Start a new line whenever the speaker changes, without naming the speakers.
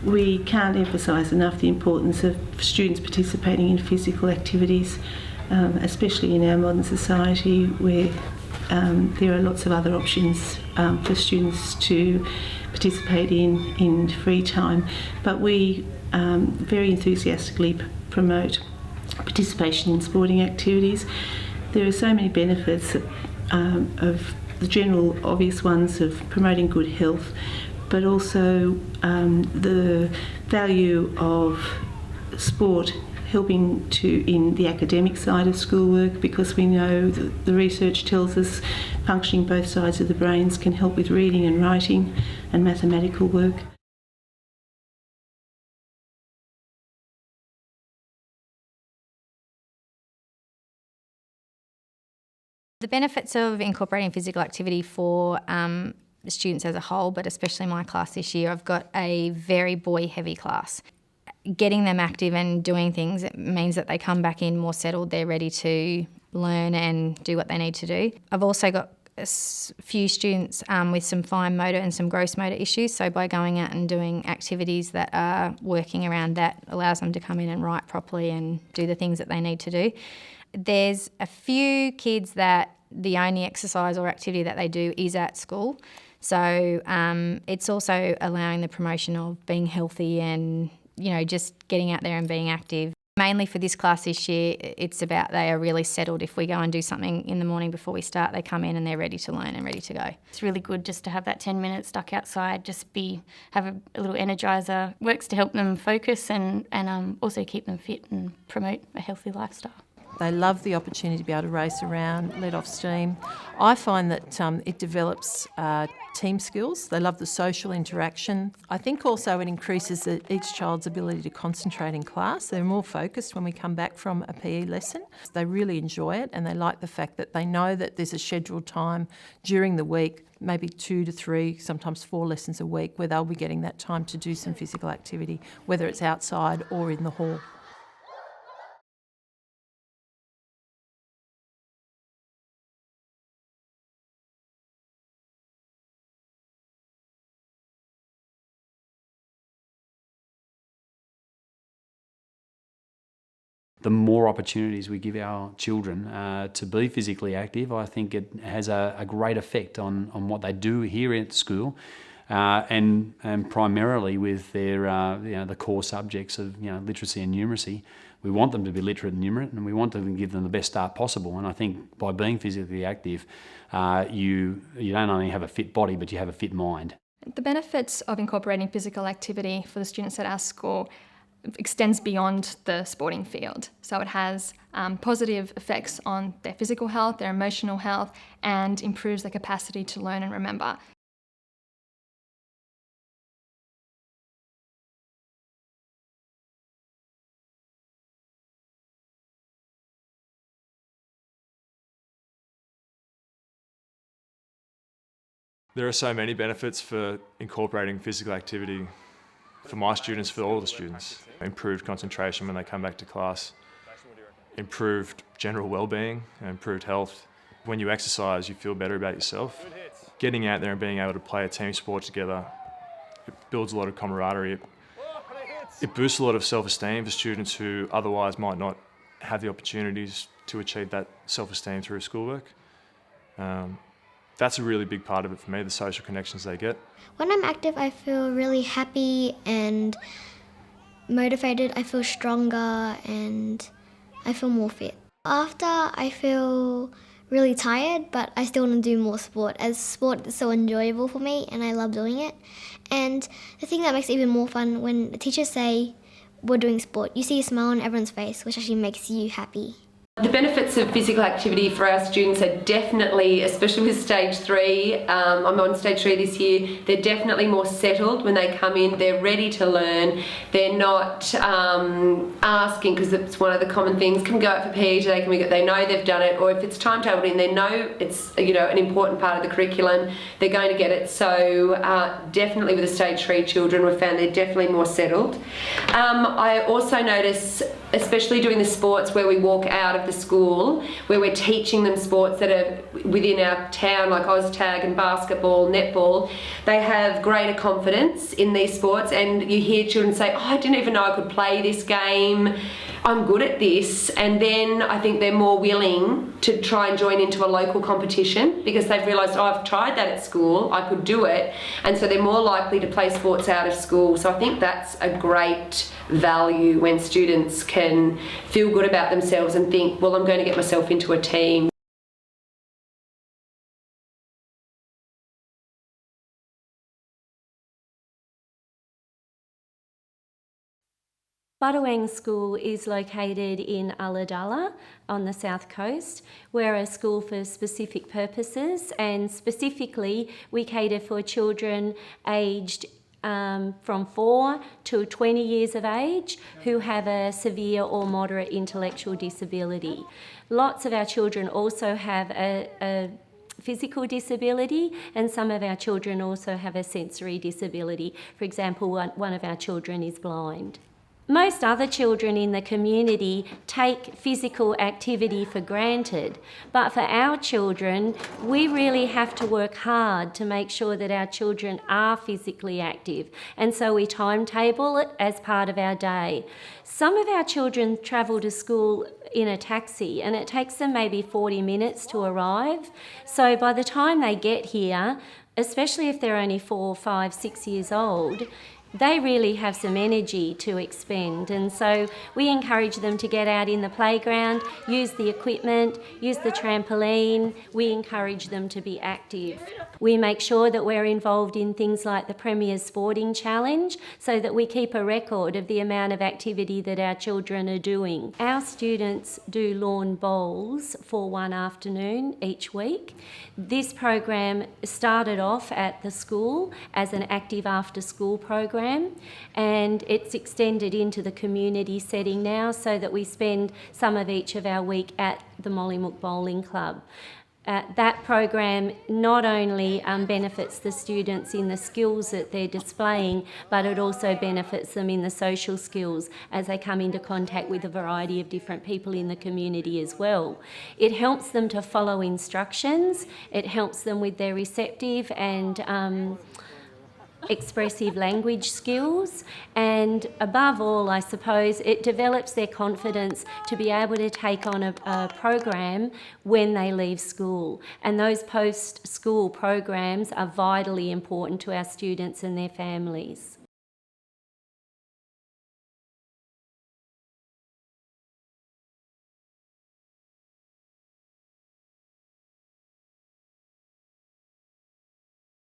We can't emphasise enough the importance of students participating in physical activities, especially in our modern society where there are lots of other options for students to participate in free time. But we very enthusiastically promote participation in sporting activities. There are so many benefits of the general obvious ones of promoting good health, but also the value of sport helping in the academic side of schoolwork, because we know that the research tells us functioning both sides of the brains can help with reading and writing and mathematical work.
The benefits of incorporating physical activity for the students as a whole, but especially my class this year, I've got a very boy-heavy class. Getting them active and doing things, it means that they come back in more settled, they're ready to learn and do what they need to do. I've also got a few students with some fine motor and some gross motor issues, so by going out and doing activities that are working around that allows them to come in and write properly and do the things that they need to do. There's a few kids that the only exercise or activity that they do is at school, so it's also allowing the promotion of being healthy and just getting out there and being active. Mainly for this class this year, it's about they are really settled. If we go and do something in the morning before we start, they come in and they're ready to learn and ready to go.
It's really good just to have that 10 minutes stuck outside, have a little energiser. Works to help them focus and also keep them fit and promote a healthy lifestyle.
They love the opportunity to be able to race around, let off steam. I find that it develops team skills. They love the social interaction. I think also it increases each child's ability to concentrate in class. They're more focused when we come back from a PE lesson. They really enjoy it, and they like the fact that they know that there's a scheduled time during the week, maybe 2 to 3, sometimes 4 lessons a week, where they'll be getting that time to do some physical activity, whether it's outside or in the hall.
The more opportunities we give our children to be physically active, I think it has a great effect on what they do here at school, and primarily with their the core subjects of literacy and numeracy. We want them to be literate and numerate, and we want to give them the best start possible. And I think by being physically active, you don't only have a fit body, but you have a fit mind.
The benefits of incorporating physical activity for the students at our school extends beyond the sporting field. So it has positive effects on their physical health, their emotional health, and improves their capacity to learn and remember.
There are so many benefits for incorporating physical activity for my students, for all the students. Improved concentration when they come back to class, improved general well-being, improved health. When you exercise, you feel better about yourself. Getting out there and being able to play a team sport together, it builds a lot of camaraderie. It boosts a lot of self-esteem for students who otherwise might not have the opportunities to achieve that self-esteem through schoolwork. That's a really big part of it for me, the social connections they get.
When I'm active, I feel really happy and motivated. I feel stronger and I feel more fit. After, I feel really tired, but I still want to do more sport, as sport is so enjoyable for me and I love doing it. And the thing that makes it even more fun, when the teachers say we're doing sport, you see a smile on everyone's face, which actually makes you happy.
The benefits of physical activity for our students are definitely, especially with stage 3, I'm on stage 3 this year, they're definitely more settled when they come in, they're ready to learn, they're not asking, because it's one of the common things, can we go out for PE today, can we go, they know they've done it, or if it's timetabled in, they know it's an important part of the curriculum, they're going to get it. So definitely with the stage 3 children, we've found they're definitely more settled. I also notice, especially doing the sports where we walk out of the school, where we're teaching them sports that are within our town, like OzTag and basketball, netball, they have greater confidence in these sports. And you hear children say, oh, I didn't even know I could play this game, I'm good at this. And then I think they're more willing to try and join into a local competition because they've realised, oh, I've tried that at school, I could do it. And so they're more likely to play sports out of school. So I think that's a great value when students can feel good about themselves and think, well, I'm going to get myself into a team.
Buttawang School is located in Ulladulla on the south coast. We're a school for specific purposes, and specifically we cater for children aged from 4 to 20 years of age who have a severe or moderate intellectual disability. Lots of our children also have a physical disability, and some of our children also have a sensory disability. For example, one of our children is blind. Most other children in the community take physical activity for granted, but for our children, we really have to work hard to make sure that our children are physically active, and so we timetable it as part of our day. Some of our children travel to school in a taxi, and it takes them maybe 40 minutes to arrive, so by the time they get here, especially if they're only 4, 5, 6 years old, they really have some energy to expend, and so we encourage them to get out in the playground, use the equipment, use the trampoline. We encourage them to be active. We make sure that we're involved in things like the Premier's Sporting Challenge so that we keep a record of the amount of activity that our children are doing. Our students do lawn bowls for one afternoon each week. This program started off at the school as an active after-school program, and it's extended into the community setting now so that we spend some of each of our week at the Mollymook Bowling Club. That program not only benefits the students in the skills that they're displaying, but it also benefits them in the social skills as they come into contact with a variety of different people in the community as well. It helps them to follow instructions, it helps them with their receptive and expressive language skills, and above all, I suppose, it develops their confidence to be able to take on a program when they leave school. And those post-school programs are vitally important to our students and their families.